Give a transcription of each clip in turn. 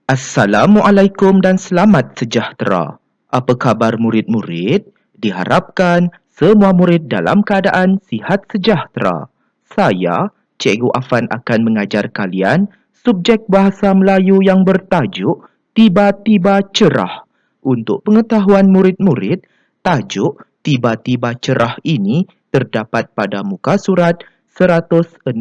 Assalamualaikum dan selamat sejahtera. Apa khabar murid-murid? Diharapkan semua murid dalam keadaan sihat sejahtera. Saya, Cikgu Afan akan mengajar kalian subjek bahasa Melayu yang bertajuk Tiba-tiba Cerah. Untuk pengetahuan murid-murid, tajuk Tiba-tiba Cerah ini terdapat pada muka surat 162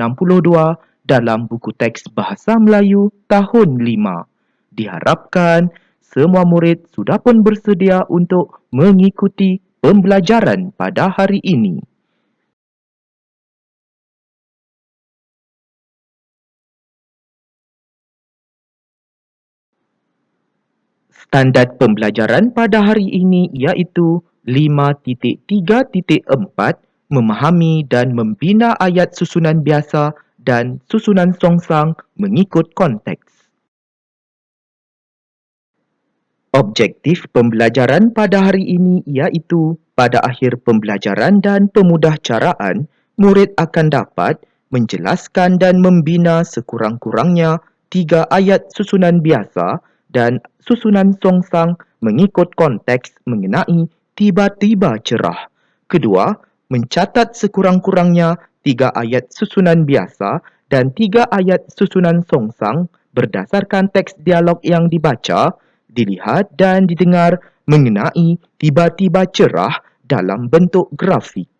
dalam buku teks Bahasa Melayu tahun 5. Diharapkan semua murid sudah pun bersedia untuk mengikuti pembelajaran pada hari ini. Standard pembelajaran pada hari ini iaitu 5.3.4 memahami dan membina ayat susunan biasa dan susunan songsang mengikut konteks. Objektif pembelajaran pada hari ini iaitu pada akhir pembelajaran dan pemudah caraan, murid akan dapat menjelaskan dan membina sekurang-kurangnya 3 ayat susunan biasa dan susunan songsang mengikut konteks mengenai tiba-tiba cerah. Kedua, mencatat sekurang-kurangnya 3 ayat susunan biasa dan 3 ayat susunan songsang berdasarkan teks dialog yang dibaca, dilihat dan didengar mengenai tiba-tiba cerah dalam bentuk grafik.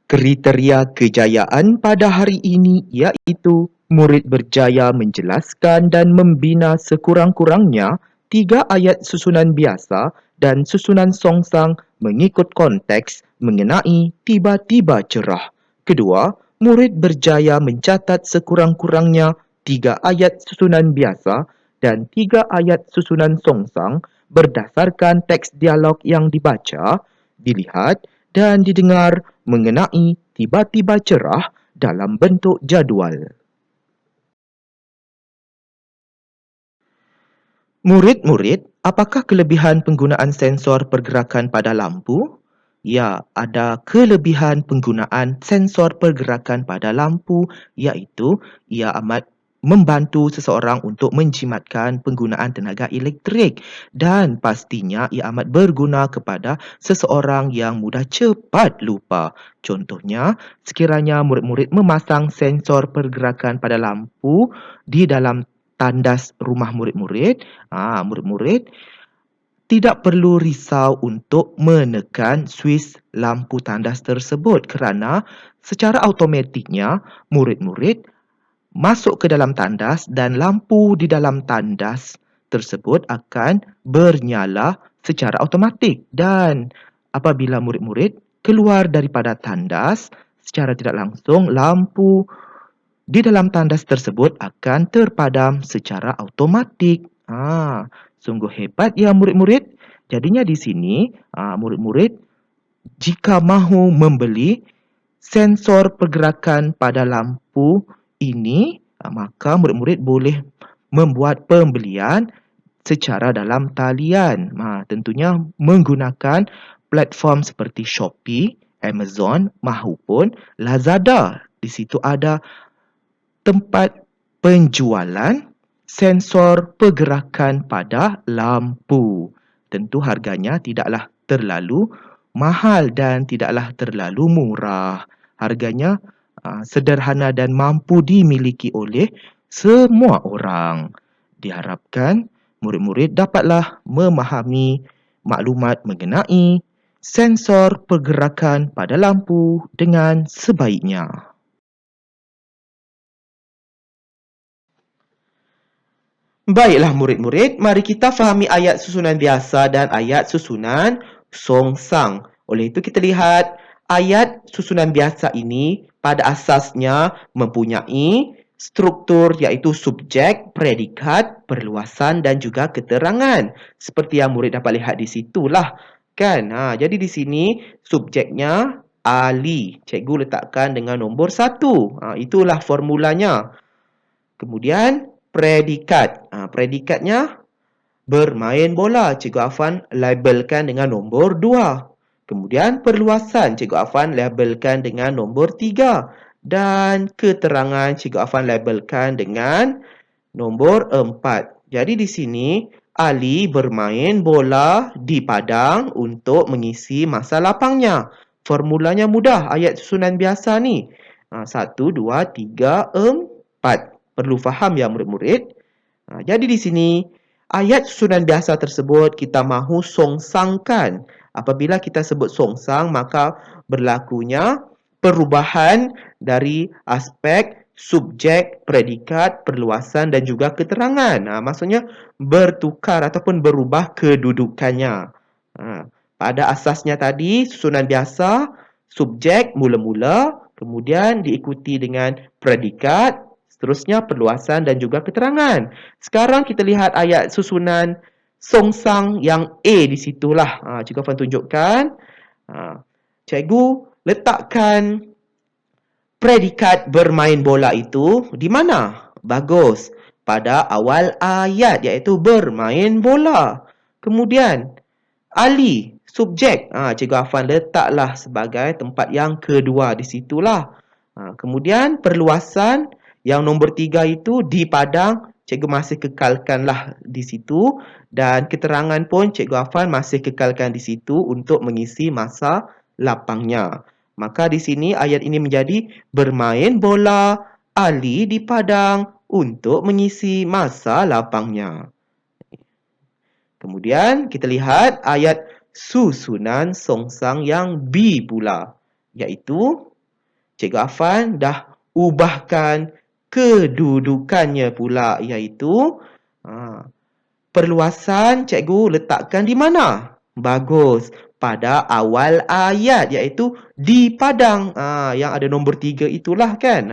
Kriteria kejayaan pada hari ini iaitu murid berjaya menjelaskan dan membina sekurang-kurangnya 3 ayat susunan biasa dan susunan songsang mengikut konteks mengenai tiba-tiba cerah. Kedua, murid berjaya mencatat sekurang-kurangnya 3 ayat susunan biasa dan 3 ayat susunan songsang berdasarkan teks dialog yang dibaca, dilihat dan didengar mengenai tiba-tiba cerah dalam bentuk jadual. Murid-murid, apakah kelebihan penggunaan sensor pergerakan pada lampu? Ya, ada kelebihan penggunaan sensor pergerakan pada lampu iaitu ia amat membantu seseorang untuk menjimatkan penggunaan tenaga elektrik dan pastinya ia amat berguna kepada seseorang yang mudah cepat lupa. Contohnya, sekiranya murid-murid memasang sensor pergerakan pada lampu di dalam tandas rumah murid-murid, murid-murid tidak perlu risau untuk menekan suis lampu tandas tersebut kerana secara automatiknya murid-murid masuk ke dalam tandas dan lampu di dalam tandas tersebut akan bernyala secara automatik dan apabila murid-murid keluar daripada tandas secara tidak langsung lampu di dalam tandas tersebut akan terpadam secara automatik. Sungguh hebat ya murid-murid. Jadinya di sini murid-murid jika mahu membeli sensor pergerakan pada lampu ini, maka murid-murid boleh membuat pembelian secara dalam talian. Tentunya menggunakan platform seperti Shopee, Amazon mahupun Lazada. Di situ ada tempat penjualan sensor pergerakan pada lampu. Tentu harganya tidaklah terlalu mahal dan tidaklah terlalu murah. Harganya sederhana dan mampu dimiliki oleh semua orang. Diharapkan murid-murid dapatlah memahami maklumat mengenai sensor pergerakan pada lampu dengan sebaiknya. Baiklah murid-murid, mari kita fahami ayat susunan biasa dan ayat susunan songsang. Oleh itu kita lihat ayat susunan biasa ini pada asasnya mempunyai struktur iaitu subjek, predikat, perluasan dan juga keterangan. Seperti yang murid dapat lihat di situlah. Kan? Jadi di sini subjeknya Ali. Cikgu letakkan dengan nombor 1. Itulah formulanya. Kemudian predikat. Predikatnya bermain bola. Cikgu Afan labelkan dengan nombor 2. Kemudian perluasan. Cikgu Afan labelkan dengan nombor 3. dan keterangan Cikgu Afan labelkan dengan nombor 4. Jadi di sini Ali bermain bola di padang untuk mengisi masa lapangnya. Formulanya mudah, ayat susunan biasa ni. 1, 2, 3, 4. Perlu faham ya murid-murid. Jadi di sini ayat susunan biasa tersebut kita mahu songsangkan. Apabila kita sebut songsang maka berlakunya perubahan dari aspek subjek, predikat, perluasan dan juga keterangan. Maksudnya bertukar ataupun berubah kedudukannya. Pada asasnya tadi susunan biasa, subjek mula-mula, kemudian diikuti dengan predikat, seterusnya perluasan dan juga keterangan. Sekarang kita lihat ayat susunan songsang yang A di situlah. Cikgu akan tunjukkan. Cikgu letakkan predikat bermain bola itu di mana? Bagus. Pada awal ayat iaitu bermain bola. Kemudian Ali, subjek. Cikgu Afan letaklah sebagai tempat yang kedua di situlah. Kemudian perluasan yang nombor 3 itu di padang. Cikgu masih kekalkanlah di situ. Dan keterangan pun Cikgu Afan masih kekalkan di situ untuk mengisi masa lapangnya. Maka di sini ayat ini menjadi bermain bola Ali di padang untuk mengisi masa lapangnya. Kemudian kita lihat ayat susunan songsang yang B pula. Iaitu Cikgu Afan dah ubahkan kedudukannya pula. Iaitu perluasan cikgu letakkan di mana? Bagus. Pada awal ayat iaitu di padang. Yang ada nombor 3 itulah kan.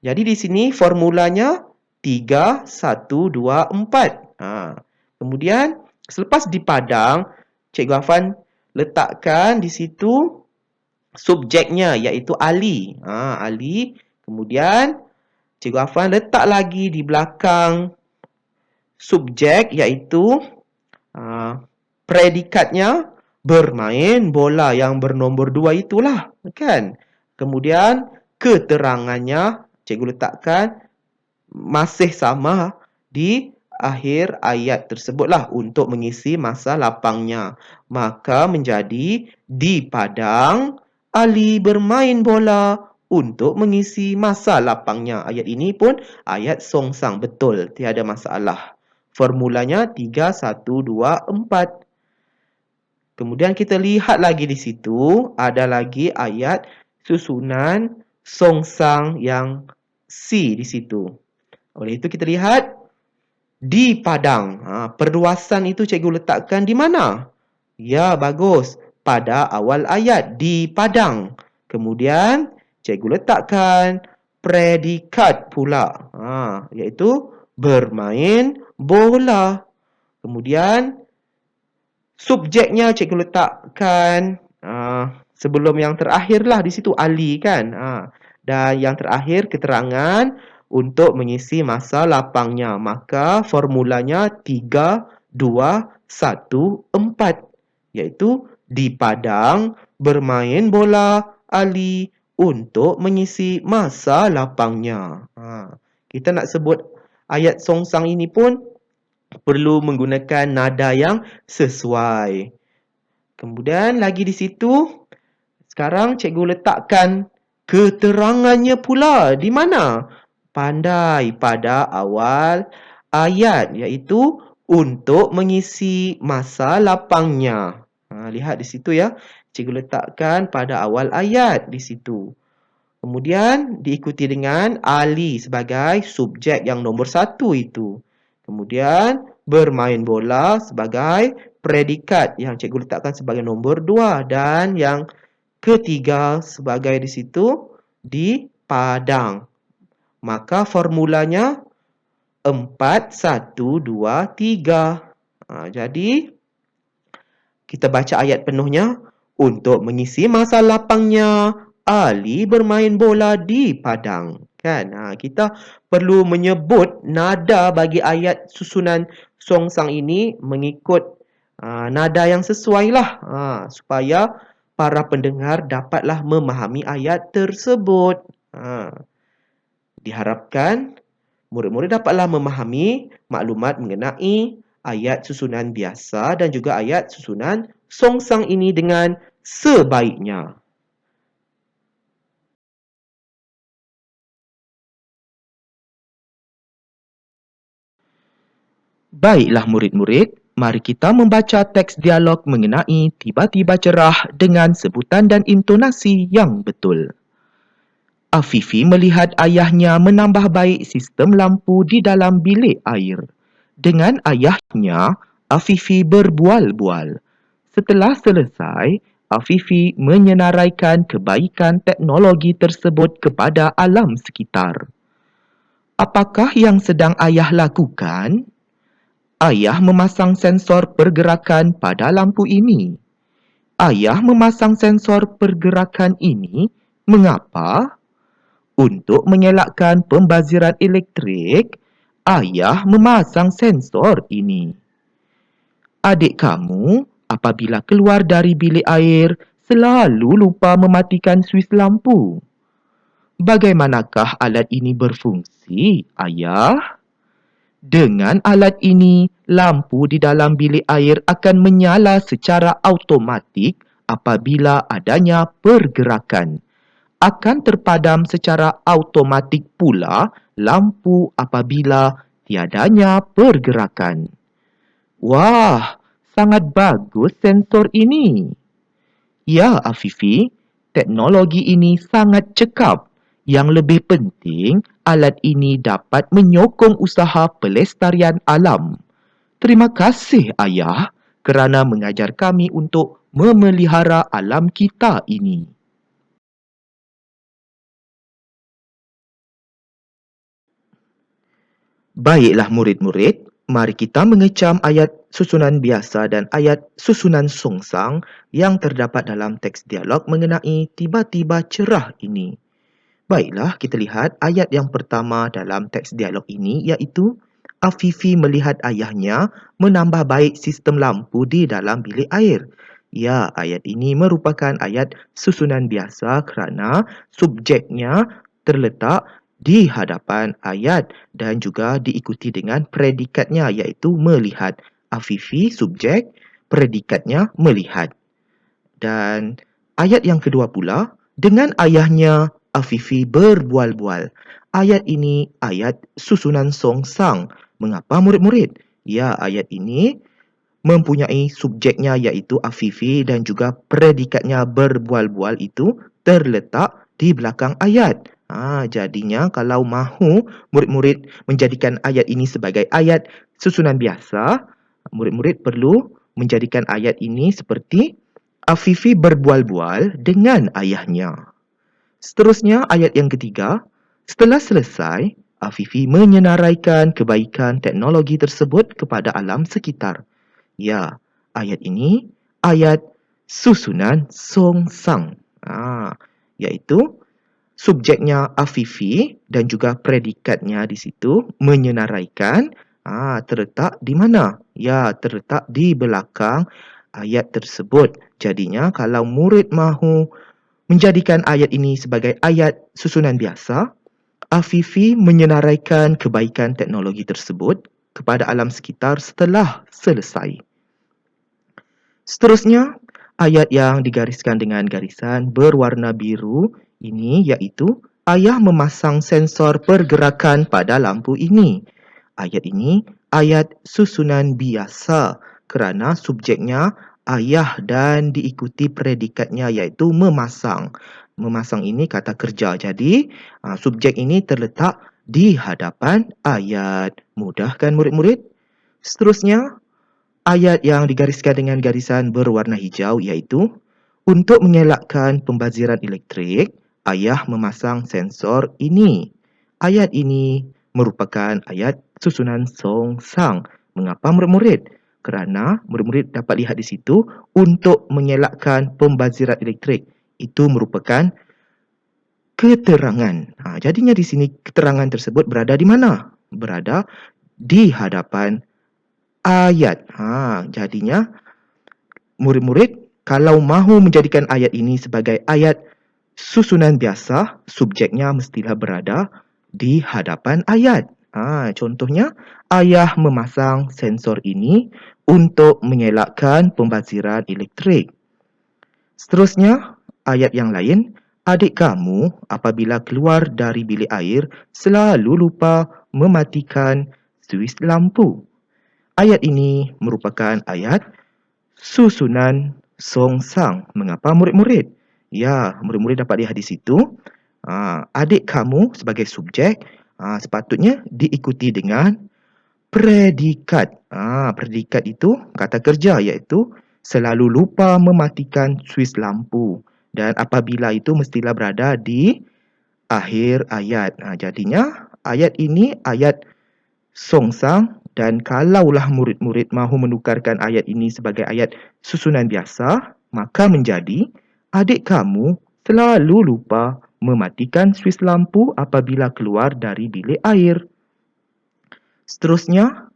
Jadi di sini formulanya 3, 1, 2, 4. Kemudian selepas di padang, Cikgu Afan letakkan di situ subjeknya iaitu Ali. Ali. Kemudian Cikgu Afan letak lagi di belakang subjek iaitu predikatnya bermain bola yang bernombor 2 itulah, kan? Kemudian keterangannya cikgu letakkan masih sama di akhir ayat tersebutlah untuk mengisi masa lapangnya. Maka menjadi di padang Ali bermain bola untuk mengisi masa lapangnya. Ayat ini pun ayat songsang betul, tiada masalah. Formulanya 3, 1, 2, 4. Kemudian kita lihat lagi di situ, ada lagi ayat susunan songsang yang C di situ. Oleh itu kita lihat di padang. Perluasan itu cikgu letakkan di mana? Ya, bagus. Pada awal ayat, di padang. Kemudian cikgu letakkan predikat pula. Iaitu bermain bola. Kemudian subjeknya cikgu letakkan sebelum yang terakhirlah di situ Ali kan. Dan yang terakhir keterangan untuk mengisi masa lapangnya. Maka formulanya 3, 2, 1, 4. Iaitu di padang bermain bola Ali untuk mengisi masa lapangnya. Kita nak sebut ayat songsang ini pun perlu menggunakan nada yang sesuai. Kemudian lagi di situ, sekarang cikgu letakkan keterangannya pula di mana? Pandai pada awal ayat iaitu untuk mengisi masa lapangnya. Lihat di situ ya. Cikgu letakkan pada awal ayat di situ. Kemudian diikuti dengan Ali sebagai subjek yang nombor 1 itu. Kemudian bermain bola sebagai predikat yang cikgu letakkan sebagai nombor 2. Dan yang ketiga sebagai di situ di padang. Maka formulanya 4, 1, 2, 3. Jadi kita baca ayat penuhnya. Untuk mengisi masa lapangnya, Ali bermain bola di padang. Kan? Kita perlu menyebut nada bagi ayat susunan songsang ini mengikut nada yang sesuai lah. Supaya para pendengar dapatlah memahami ayat tersebut. Diharapkan murid-murid dapatlah memahami maklumat mengenai ayat susunan biasa dan juga ayat susunan songsang ini dengan sebaiknya. Baiklah murid-murid, mari kita membaca teks dialog mengenai tiba-tiba cerah dengan sebutan dan intonasi yang betul. Afifi melihat ayahnya menambah baik sistem lampu di dalam bilik air. Dengan ayahnya, Afifi berbual-bual. Setelah selesai, Afifi menyenaraikan kebaikan teknologi tersebut kepada alam sekitar. Apakah yang sedang ayah lakukan? Ayah memasang sensor pergerakan pada lampu ini. Ayah memasang sensor pergerakan ini mengapa? Untuk mengelakkan pembaziran elektrik, ayah memasang sensor ini. Adik kamu, apabila keluar dari bilik air, selalu lupa mematikan suis lampu. Bagaimanakah alat ini berfungsi, ayah? Dengan alat ini, lampu di dalam bilik air akan menyala secara automatik apabila adanya pergerakan. Akan terpadam secara automatik pula lampu apabila tiadanya pergerakan. Wah, sangat bagus sensor ini. Ya, Afifi, teknologi ini sangat cekap. Yang lebih penting, alat ini dapat menyokong usaha pelestarian alam. Terima kasih, Ayah, kerana mengajar kami untuk memelihara alam kita ini. Baiklah murid-murid, mari kita mengecam ayat susunan biasa dan ayat susunan songsang yang terdapat dalam teks dialog mengenai tiba-tiba cerah ini. Baiklah, kita lihat ayat yang pertama dalam teks dialog ini iaitu Afifi melihat ayahnya menambah baik sistem lampu di dalam bilik air. Ya, ayat ini merupakan ayat susunan biasa kerana subjeknya terletak di hadapan ayat dan juga diikuti dengan predikatnya iaitu melihat. Afifi subjek, predikatnya melihat. Dan ayat yang kedua pula, dengan ayahnya Afifi berbual-bual. Ayat ini ayat susunan songsang. Mengapa murid-murid? Ya, ayat ini mempunyai subjeknya iaitu Afifi dan juga predikatnya berbual-bual itu terletak di belakang ayat. Jadinya kalau mahu murid-murid menjadikan ayat ini sebagai ayat susunan biasa, murid-murid perlu menjadikan ayat ini seperti Afifi berbual-bual dengan ayahnya. Seterusnya ayat yang ketiga, setelah selesai, Afifi menyenaraikan kebaikan teknologi tersebut kepada alam sekitar. Ya, ayat ini ayat susunan songsang. Iaitu subjeknya Afifi dan juga predikatnya di situ menyenaraikan terletak di mana? Ya, terletak di belakang ayat tersebut. Jadinya kalau murid mahu menjadikan ayat ini sebagai ayat susunan biasa, Afifi menyenaraikan kebaikan teknologi tersebut kepada alam sekitar setelah selesai. Seterusnya, ayat yang digariskan dengan garisan berwarna biru ini iaitu ayah memasang sensor pergerakan pada lampu ini. Ayat ini ayat susunan biasa kerana subjeknya ayah dan diikuti predikatnya iaitu memasang. Memasang ini kata kerja. Jadi, subjek ini terletak di hadapan ayat. Mudah kan murid-murid? Seterusnya, ayat yang digariskan dengan garisan berwarna hijau iaitu untuk mengelakkan pembaziran elektrik, ayah memasang sensor ini. Ayat ini merupakan ayat susunan songsang. Mengapa murid-murid? Kerana murid-murid dapat lihat di situ untuk mengelakkan pembaziran elektrik. Itu merupakan keterangan. Jadinya di sini keterangan tersebut berada di mana? Berada di hadapan ayat. Jadinya murid-murid Kalau mahu menjadikan ayat ini sebagai ayat susunan biasa, subjeknya mestilah berada di hadapan ayat. Contohnya, ayah memasang sensor ini untuk mengelakkan pembaziran elektrik. Seterusnya, ayat yang lain, adik kamu apabila keluar dari bilik air selalu lupa mematikan suis lampu. Ayat ini merupakan ayat susunan songsang. Mengapa murid-murid? Ya, murid-murid dapat lihat di situ. Adik kamu sebagai subjek sepatutnya diikuti dengan predikat. Predikat itu kata kerja iaitu selalu lupa mematikan suis lampu. Dan apabila itu mestilah berada di akhir ayat. Jadinya ayat ini ayat songsang dan kalaulah murid-murid mahu menukarkan ayat ini sebagai ayat susunan biasa, maka menjadi adik kamu selalu lupa mematikan suis lampu apabila keluar dari bilik air. Seterusnya,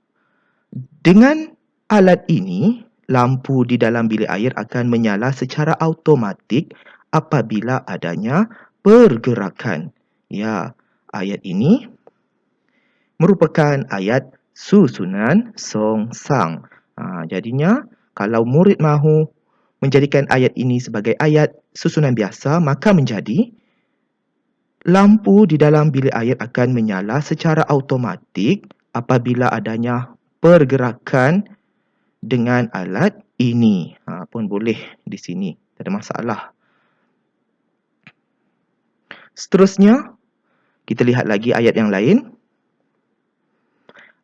dengan alat ini, lampu di dalam bilik air akan menyala secara automatik apabila adanya pergerakan. Ya, ayat ini merupakan ayat susunan songsang. Jadinya, kalau murid mahu menjadikan ayat ini sebagai ayat susunan biasa, maka menjadi lampu di dalam bilik air akan menyala secara automatik apabila adanya pergerakan dengan alat ini. Pun boleh di sini, tak ada masalah. Seterusnya, kita lihat lagi ayat yang lain.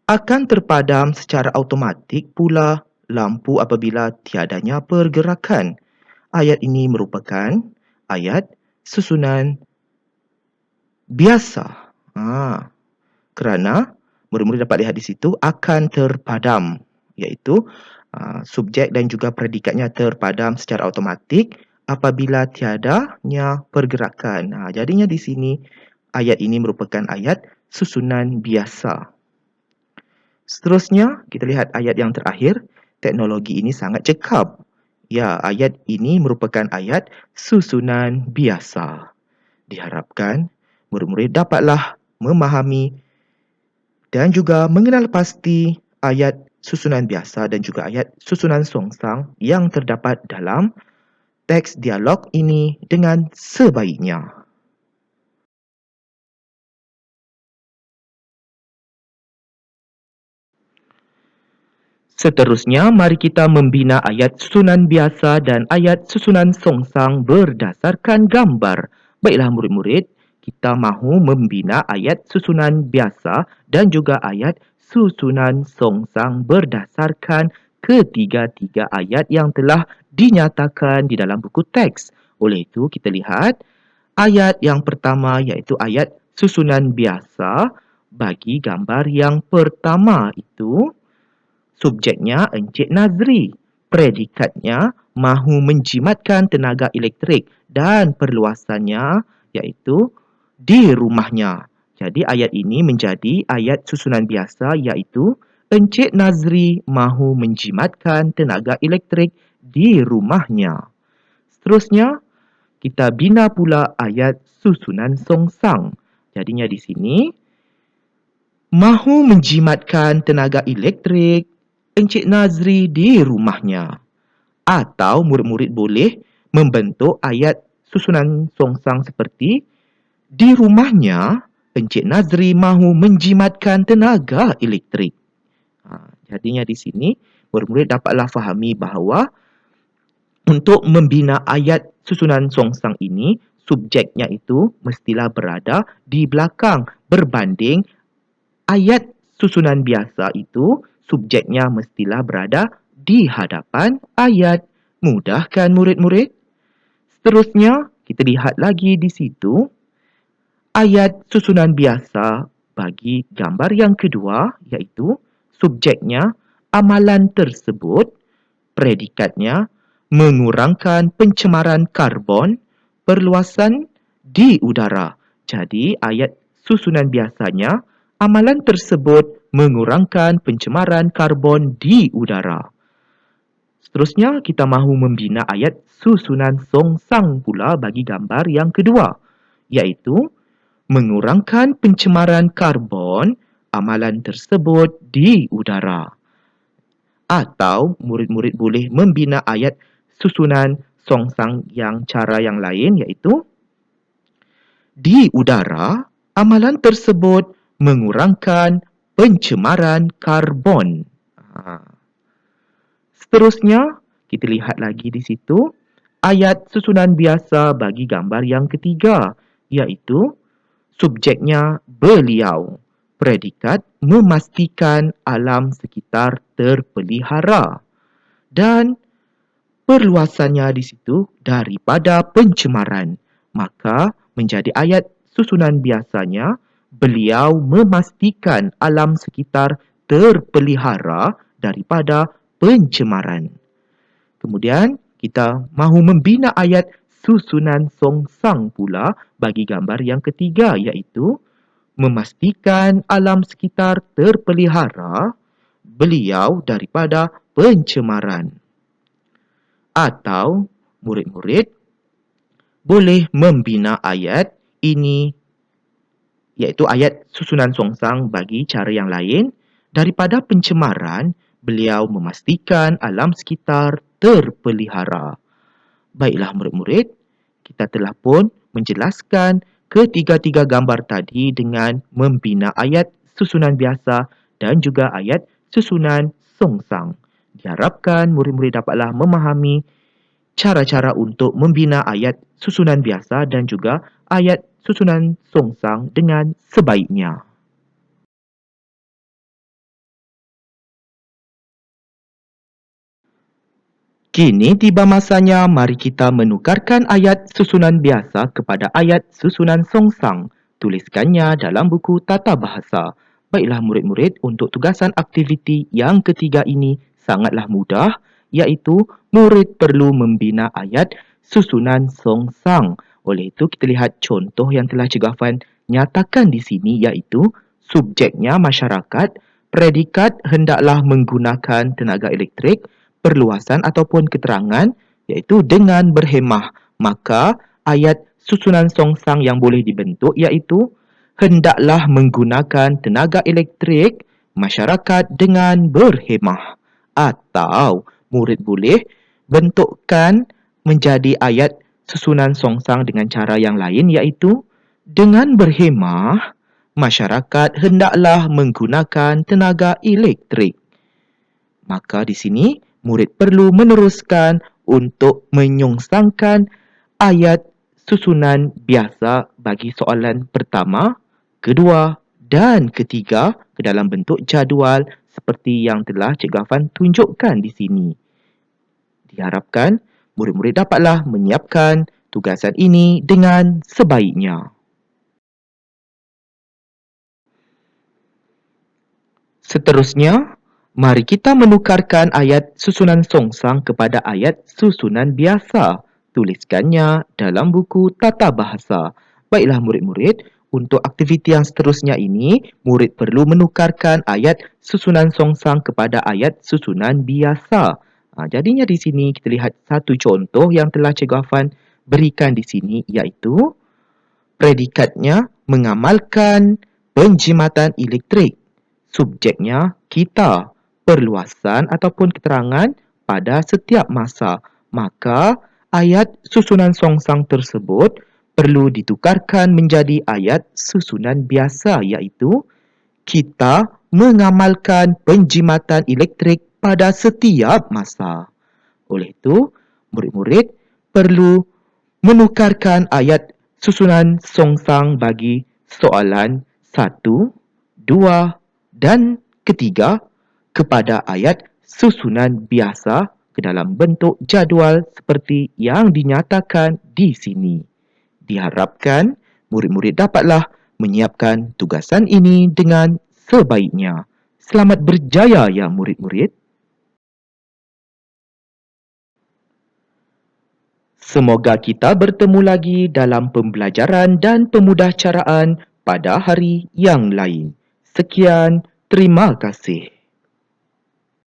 Akan terpadam secara automatik pula lampu apabila tiadanya pergerakan. Ayat ini merupakan ayat susunan biasa. Kerana murid-murid dapat lihat di situ akan terpadam, iaitu subjek dan juga predikatnya terpadam secara automatik apabila tiadanya pergerakan. Jadinya di sini ayat ini merupakan ayat susunan biasa. Seterusnya, kita lihat ayat yang terakhir. Teknologi ini sangat cekap. Ya, ayat ini merupakan ayat susunan biasa. Diharapkan murid-murid dapatlah memahami dan juga mengenal pasti ayat susunan biasa dan juga ayat susunan songsang yang terdapat dalam teks dialog ini dengan sebaiknya. Seterusnya, mari kita membina ayat susunan biasa dan ayat susunan songsang berdasarkan gambar. Baiklah murid-murid, kita mahu membina ayat susunan biasa dan juga ayat susunan songsang berdasarkan ketiga-tiga ayat yang telah dinyatakan di dalam buku teks. Oleh itu, kita lihat ayat yang pertama iaitu ayat susunan biasa bagi gambar yang pertama itu. Subjeknya Encik Nazri. Predikatnya mahu menjimatkan tenaga elektrik dan perluasannya iaitu di rumahnya. Jadi ayat ini menjadi ayat susunan biasa iaitu Encik Nazri mahu menjimatkan tenaga elektrik di rumahnya. Seterusnya, kita bina pula ayat susunan songsang. Jadinya di sini, mahu menjimatkan tenaga elektrik Encik Nazri di rumahnya. Atau murid-murid boleh membentuk ayat susunan songsang seperti di rumahnya Encik Nazri mahu menjimatkan tenaga elektrik. Jadinya di sini murid-murid dapatlah fahami bahawa untuk membina ayat susunan songsang ini, subjeknya itu mestilah berada di belakang berbanding ayat susunan biasa itu subjeknya mestilah berada di hadapan ayat. Mudah kan murid-murid? Seterusnya, kita lihat lagi di situ ayat susunan biasa bagi gambar yang kedua iaitu subjeknya amalan tersebut, predikatnya mengurangkan pencemaran karbon, perluasan di udara. Jadi ayat susunan biasanya amalan tersebut mengurangkan pencemaran karbon di udara. Seterusnya, kita mahu membina ayat susunan songsang pula bagi gambar yang kedua, iaitu mengurangkan pencemaran karbon amalan tersebut di udara. Atau murid-murid boleh membina ayat susunan songsang yang cara yang lain, iaitu di udara, amalan tersebut mengurangkan pencemaran karbon. Seterusnya, kita lihat lagi di situ ayat susunan biasa bagi gambar yang ketiga, iaitu subjeknya beliau. Predikat memastikan alam sekitar terpelihara. Dan perluasannya di situ daripada pencemaran. Maka menjadi ayat susunan biasanya, beliau memastikan alam sekitar terpelihara daripada pencemaran. Kemudian, kita mahu membina ayat susunan songsang pula bagi gambar yang ketiga, iaitu memastikan alam sekitar terpelihara beliau daripada pencemaran. Atau murid-murid boleh membina ayat ini, iaitu ayat susunan songsang bagi cara yang lain. Daripada pencemaran, beliau memastikan alam sekitar terpelihara. Baiklah murid-murid, kita telah pun menjelaskan ketiga-tiga gambar tadi dengan membina ayat susunan biasa dan juga ayat susunan songsang. Diharapkan murid-murid dapatlah memahami cara-cara untuk membina ayat susunan biasa dan juga ayat susunan songsang dengan sebaiknya. Kini tiba masanya mari kita menukarkan ayat susunan biasa kepada ayat susunan songsang. Tuliskannya dalam buku tata bahasa. Baiklah murid-murid, untuk tugasan aktiviti yang ketiga ini sangatlah mudah, iaitu murid perlu membina ayat susunan songsang. Oleh itu kita lihat contoh yang telah Cikgu Afan nyatakan di sini, iaitu subjeknya masyarakat, predikat hendaklah menggunakan tenaga elektrik, perluasan ataupun keterangan iaitu dengan berhemah. Maka ayat susunan songsang yang boleh dibentuk iaitu hendaklah menggunakan tenaga elektrik masyarakat dengan berhemah. Atau murid boleh bentukkan menjadi ayat susunan songsang dengan cara yang lain, iaitu dengan berhemah masyarakat hendaklah menggunakan tenaga elektrik. Maka di sini murid perlu meneruskan untuk menyongsangkan ayat susunan biasa bagi soalan pertama, kedua dan ketiga ke dalam bentuk jadual seperti yang telah Cikgu Afan tunjukkan di sini. Diharapkan murid-murid dapatlah menyiapkan tugasan ini dengan sebaiknya. Seterusnya, mari kita menukarkan ayat susunan songsang kepada ayat susunan biasa. Tuliskannya dalam buku tata bahasa. Baiklah murid-murid, untuk aktiviti yang seterusnya ini, murid perlu menukarkan ayat susunan songsang kepada ayat susunan biasa. Jadinya di sini kita lihat satu contoh yang telah Cikgu Afan berikan di sini, iaitu predikatnya mengamalkan penjimatan elektrik. Subjeknya kita, perluasan ataupun keterangan pada setiap masa. Maka ayat susunan songsang tersebut perlu ditukarkan menjadi ayat susunan biasa, iaitu kita mengamalkan penjimatan elektrik pada setiap masa. Oleh itu, murid-murid perlu menukarkan ayat susunan songsang bagi soalan 1, 2 dan ketiga kepada ayat susunan biasa ke dalam bentuk jadual seperti yang dinyatakan di sini. Diharapkan murid-murid dapatlah menyiapkan tugasan ini dengan sebaiknya. Selamat berjaya ya murid-murid. Semoga kita bertemu lagi dalam pembelajaran dan pemudahcaraan pada hari yang lain. Sekian, terima kasih.